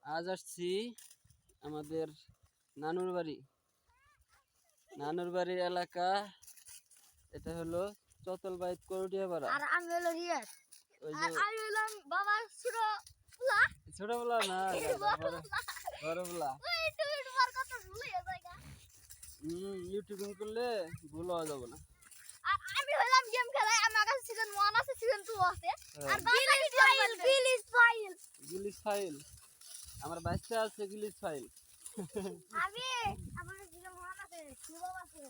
আজ আসছি আমাদের নানুর বাড়ির এলাকা। এটা হলো চতলবাইত করুটিয়াপাড়া। আর আমি হলো রিয়াদ। ওই আর যে আমি হলাম বাবার ছোটবেলা না, বড়বেলা। ইউটিউবিং করলে ভুল হওয়া যাবে না। আর আমি হলাম গেম খেলাই, আমার কাছে সিজন 1 আছে, সিজন 2 আছে। আর গিলিস ফাইল আমার বাচ্চা আছে, গিলিস ফাইল। আমি আমার সিজন 1 আছে, সিজন আছে।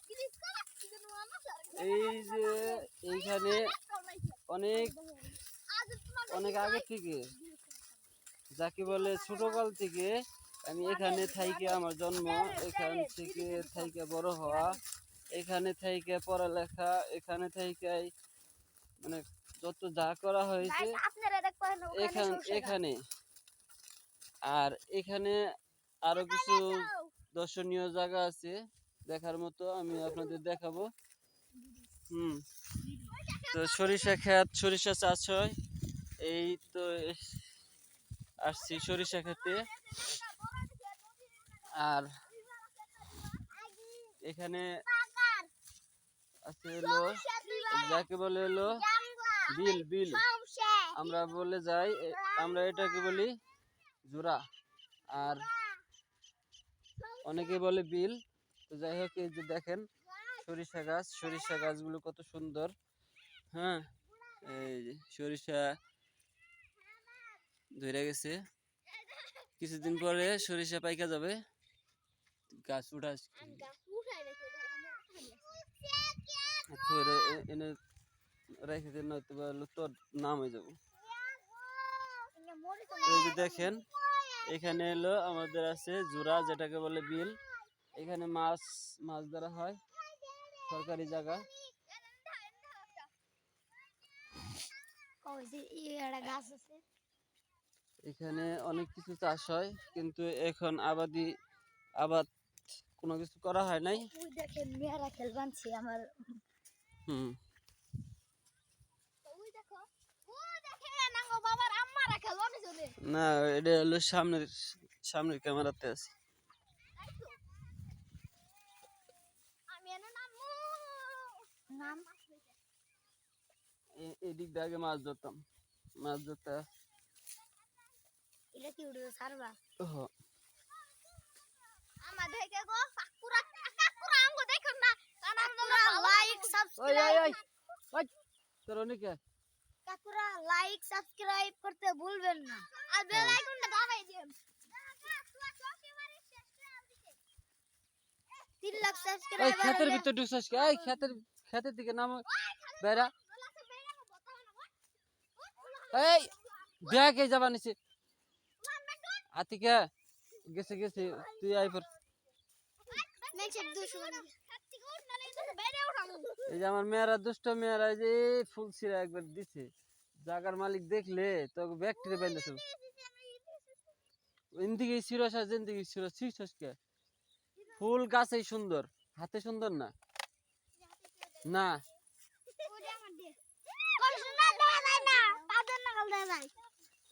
গিলিস করা সিজন 1 আছে। এই যে এইখানে অনেক আগে থেকে, যাকে বলে ছোটকাল থেকে আমি এখানে থাইকে, আমার জন্ম এখান থেকে থাইকে বড় হওয়া, এখানে থাইকে পড়ালেখা, এখানে থাইকে মানে যত যা করা হয়েছে এখানে। আর এখানে আরো কিছু দর্শনীয় জায়গা আছে দেখার মতো, আমি আপনাদের দেখাবো। তো সরিষা ক্ষেত, সরিষা চাষ হয়। এই তো আসছি সরিষা খেতে। আর এখানে আছে হলো, যাকে বলে হলো বিল। আমরা বলে যাই, আমরা এটাকে বলি জোড়া, আর অনেকে বলে বিল। তো যাই হোক, এই যে দেখেন সরিষা গাছগুলো কত সুন্দর। হ্যাঁ, এই যে সরিষা ধরে গেছে, কিছুদিন পরে সরিষা পাইকা যাবে। গাছ উঠা এনে রেখে দিন, নয়তো তোর নাম হয়ে যাবো। এই যে দেখেন, এখানে এলো আমাদের আছে জোড়া, যেটাকে বলে বিল। এখানে মাছ ধরা হয়, সরকারি জায়গা। এখানে অনেক কিছু চাষ হয়, কিন্তু এখন আবাদ কোনো কিছু করা হয় নাই। না, এটা হলো সামনের ক্যামেরাতে আছে। এদিক দিয়ে আগে মাছ ধরতে লাইক সাবস্ক্রাইব করতে ভুলবেন না, আর বেল আইকনটা দাবাই দিন। 3 লাখ সাবস্ক্রাইবার। ক্ষেতের ভিতর ঢুকছস কি? ক্ষেতের দিকে নাম বেরা। এই দেখ, এই যাবা নিচে আতিকা গেছে তুই আইপর। এই যে আমার মেয়েরা, দুষ্ট মেয়েরা, যে ফুল ছিঁড়া একবার দিছে। জাগার মালিক দেখলে তো ব্যাকটেরিয়া বেঁধেছে। এদিকে ছিঁড়া, যেদিকে ছিঁড়া ছিঁড়ছস কে? ফুল গাছেই সুন্দর, হাতে সুন্দর না। না,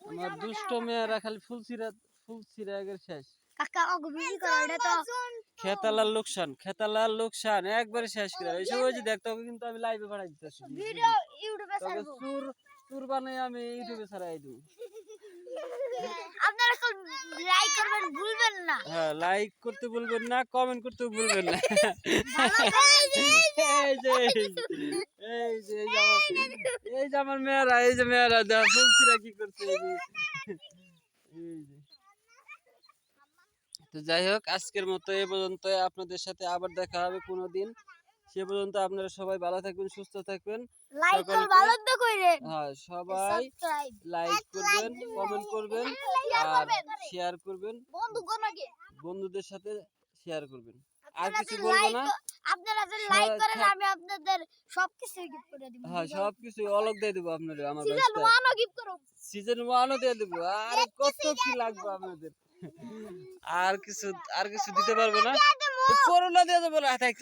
আমার দুষ্ট মেয়েরা খালি ফুল ছিঁড়া আগের শেষ। খেতালার লোকসান একবারে শেষ করে ওই যে দেখ, তোকে কিন্তু আমি লাইভে বানাই দিতেছি, চুর বানাই আমি ইউটিউবে ছাড়াই দিই। আপনারা লাইক করবেন ভুলবেন না। হ্যাঁ, লাইক করতে ভুলবেন না, কমেন্ট করতে ভুলবেন না। এই যে আমার মেয়েরা দেখ ফুলছিরা কি করছে। তো যাই হোক, আজকের মতো এ পর্যন্ত। আপনাদের সাথে আবার দেখা হবে কোনোদিন। সে পর্যন্ত আপনারা সবাই ভালো থাকবেন, সুস্থ থাকবেন। হ্যাঁ, সবাই লাইক করবেন, কমেন্ট করবেন, আর শেয়ার করবেন, বন্ধুদের সাথে শেয়ার করবেন। আর কিছু বলবো না। আপনারা যদি লাইক করেন, আমি আপনাদের সবকিছু গিফট করে দিব। হ্যাঁ, সবকিছু অলগ দিয়ে দেব আপনাদের। আমার সিজন 1 ও গিফট করব, সিজন 1 ও দিয়ে দেব। আর কত কি লাগবে আপনাদের? আর কিছু দিতে পারবো না, করোনা দিয়ে দেবো। থাক